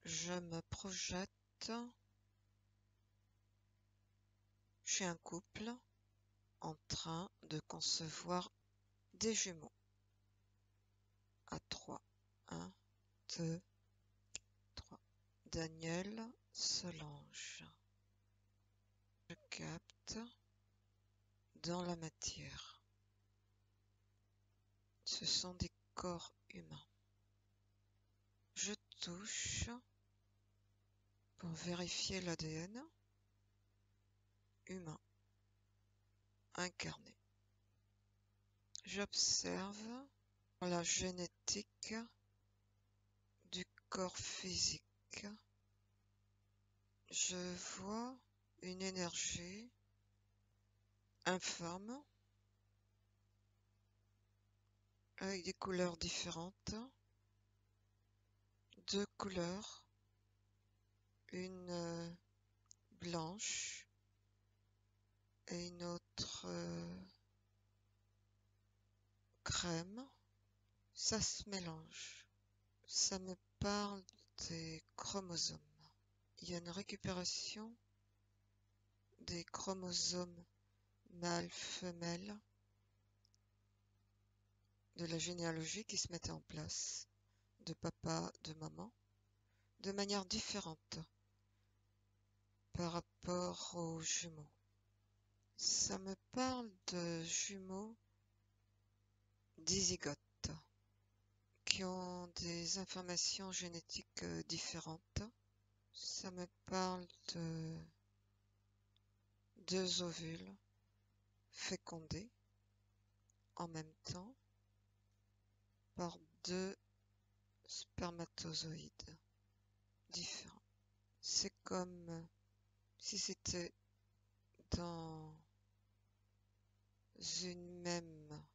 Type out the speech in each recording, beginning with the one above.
Je me projette chez un couple en train de concevoir des jumeaux. À 3. 1, 2, 3. Daniel, Solange. Je capte dans la matière. Ce sont des corps humains. Je touche pour vérifier l'ADN humain incarné. J'observe la génétique du corps physique. Je vois une énergie informe avec des couleurs différentes. Deux couleurs, une blanche et une autre crème. Ça se mélange. Ça me parle des chromosomes. Il y a une récupération des chromosomes mâle-femelle de la généalogie qui se mettait en place, de papa, de maman, de manière différente par rapport aux jumeaux. Ça me parle de jumeaux dizygotes qui ont des informations génétiques différentes. Ça me parle de deux ovules fécondés en même temps par deux spermatozoïdes différents. C'est comme si c'était dans une même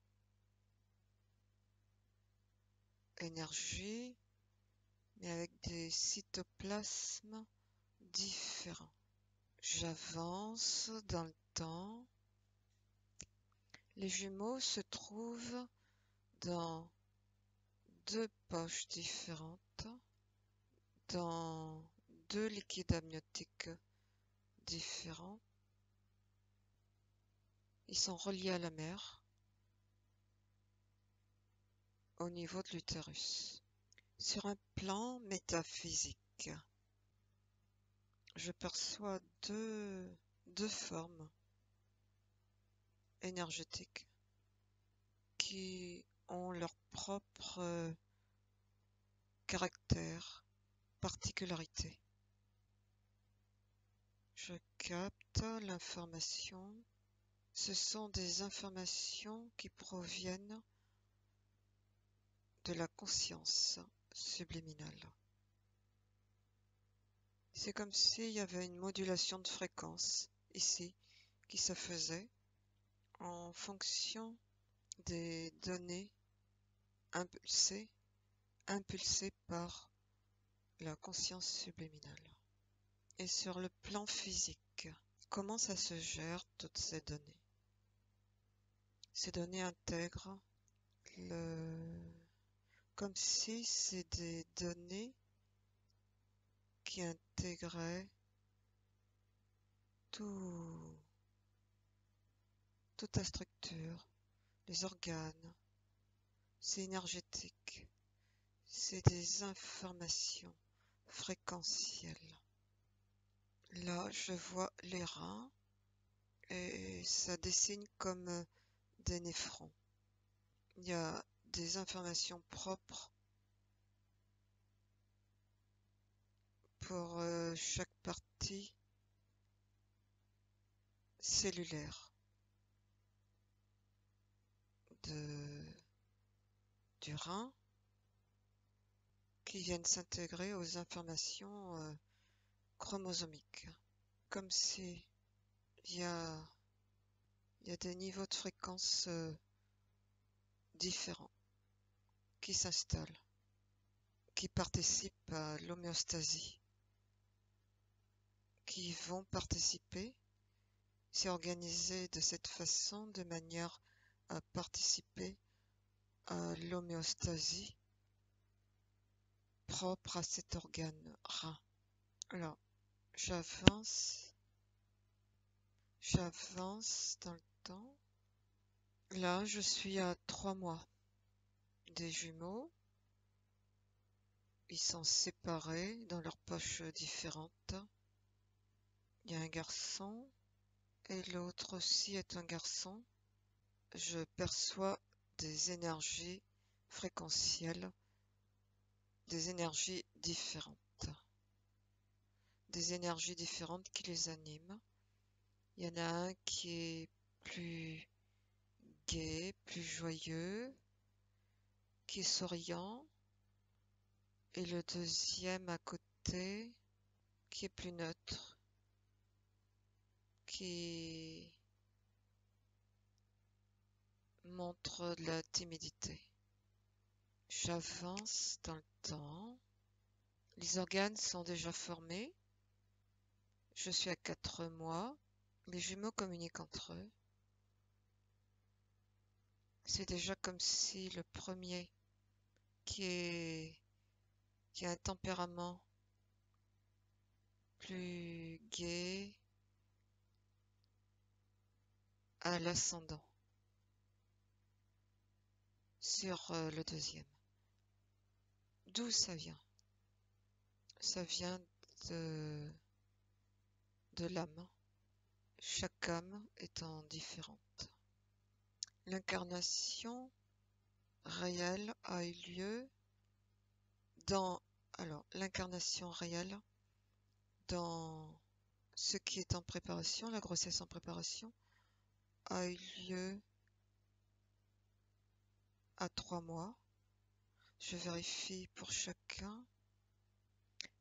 énergie, mais avec des cytoplasmes différents. J'avance dans le temps. Les jumeaux se trouvent dans deux poches différentes, dans deux liquides amniotiques différents. Ils sont reliés à la mère au niveau de l'utérus. Sur un plan métaphysique, je perçois deux formes énergétiques qui ont leur propre caractère, particularité. Je capte l'information. Ce sont des informations qui proviennent de la conscience subliminale. C'est comme s'il y avait une modulation de fréquence ici qui se faisait en fonction des données impulsées par la conscience subliminale. Et sur le plan physique, comment ça se gère toutes ces données? Ces données intègrent comme si c'est des données qui intégraient toute la structure, les organes. C'est énergétique. C'est des informations fréquentielles. Là, je vois les reins et ça dessine comme des néphrons. Il y a des informations propres pour chaque partie cellulaire du rein qui viennent s'intégrer aux informations chromosomiques. Comme si il y a des niveaux de fréquence différents qui s'installent, qui participent à l'homéostasie, qui vont participer. C'est organisé de cette façon de manière à participer à l'homéostasie propre à cet organe rein. Alors, j'avance, j'avance dans le temps. Là, je suis à 3 mois des jumeaux. Ils sont séparés dans leurs poches différentes. Il y a un garçon et l'autre aussi est un garçon. Je perçois des énergies fréquentielles, des énergies différentes, qui les animent. Il y en a un qui est plus gai, plus joyeux, qui est souriant, et le deuxième à côté qui est plus neutre, qui montre de la timidité. J'avance dans le temps. Les organes sont déjà formés. Je suis à 4 mois. Les jumeaux communiquent entre eux. C'est déjà comme si le premier, qui a un tempérament plus gai, a l'ascendant sur le deuxième. D'où ça vient? Ça vient de, de l'âme, chaque âme étant différente. L'incarnation réelle a eu lieu dans, l'incarnation réelle dans ce qui est en préparation, la grossesse en préparation, a eu lieu à 3 mois. Je vérifie pour chacun.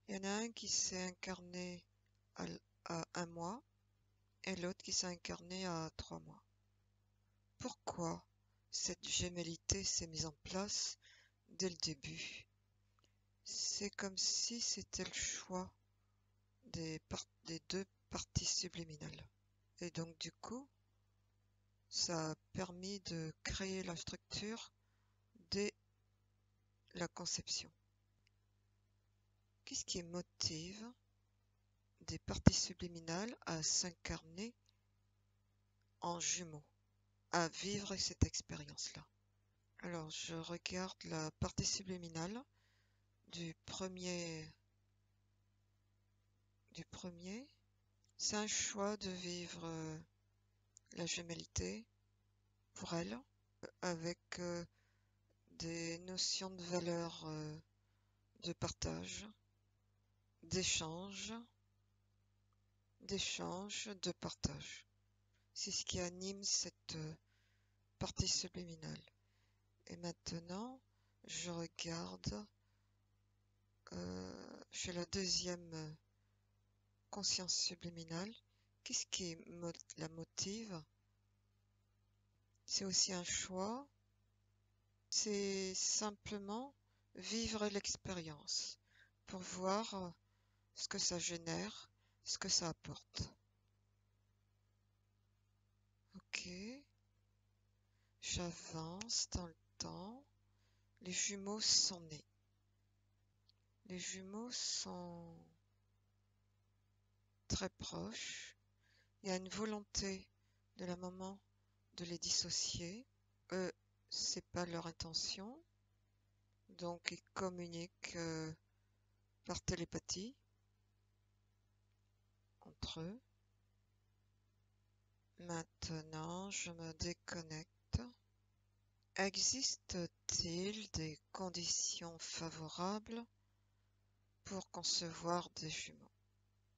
Il y en a un qui s'est incarné à 1 mois et l'autre qui s'est incarné à 3 mois. Pourquoi cette gémellité s'est mise en place dès le début? C'est comme si c'était le choix des deux parties subliminales. Et donc du coup, ça a permis de créer la structure dès la conception. Qu'est-ce qui motive des parties subliminales à s'incarner en jumeaux, à vivre cette expérience-là? Alors, je regarde la partie subliminale du premier. C'est un choix de vivre la gémellité pour elle, avec des notions de valeur, de partage, d'échange, de partage. C'est ce qui anime cette partie subliminale. Et maintenant, je regarde chez la deuxième conscience subliminale, qu'est-ce qui la motive? C'est aussi un choix, c'est simplement vivre l'expérience pour voir ce que ça génère, ce que ça apporte. Ok, j'avance dans le temps. Les jumeaux sont nés. Les jumeaux sont très proches. Il y a une volonté de la maman de les dissocier. Eux, c'est pas leur intention. Donc, ils communiquent par télépathie entre eux. Maintenant, je me déconnecte. Existe-t-il des conditions favorables pour concevoir des jumeaux?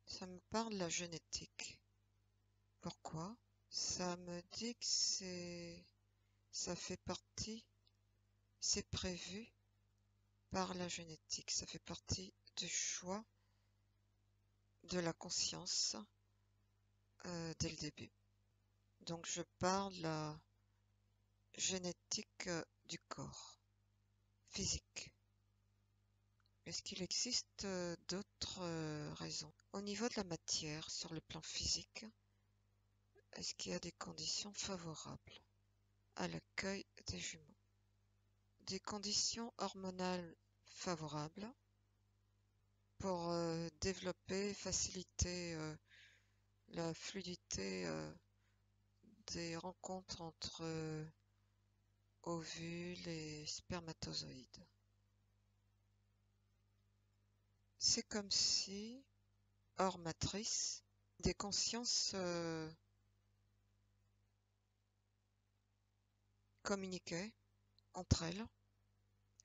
Ça me parle de la génétique. Pourquoi? Ça me dit que ça fait partie, c'est prévu par la génétique. Ça fait partie du choix de la conscience dès le début. Donc je parle de la génétique du corps physique. Est-ce qu'il existe d'autres raisons? Au niveau de la matière, sur le plan physique, est-ce qu'il y a des conditions favorables à l'accueil des jumeaux? Des conditions hormonales favorables, développer, faciliter la fluidité des rencontres entre ovules et spermatozoïdes. C'est comme si, hors matrice, des consciences communiquaient entre elles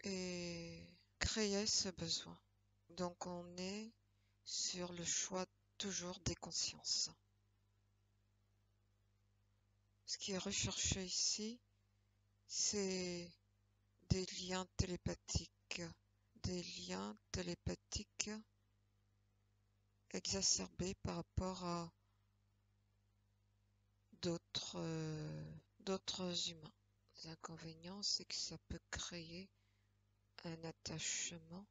et créaient ce besoin. Donc on est sur le choix toujours des consciences. Ce qui est recherché ici, c'est des liens télépathiques, exacerbés par rapport à d'autres humains. L'inconvénient, c'est que ça peut créer un attachement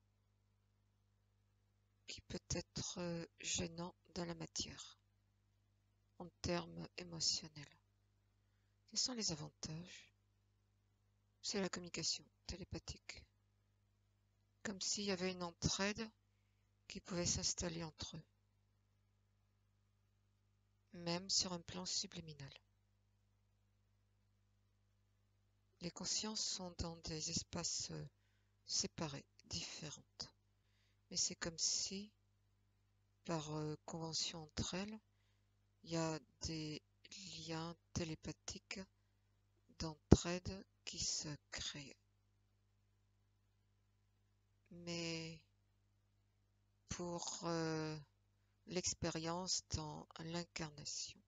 qui peut être gênant dans la matière, en termes émotionnels. Quels sont les avantages? C'est la communication télépathique. Comme s'il y avait une entraide qui pouvait s'installer entre eux, même sur un plan subliminal. Les consciences sont dans des espaces séparés, différents. Mais c'est comme si, par convention entre elles, il y a des liens télépathiques d'entraide qui se créent. Mais pour l'expérience dans l'incarnation.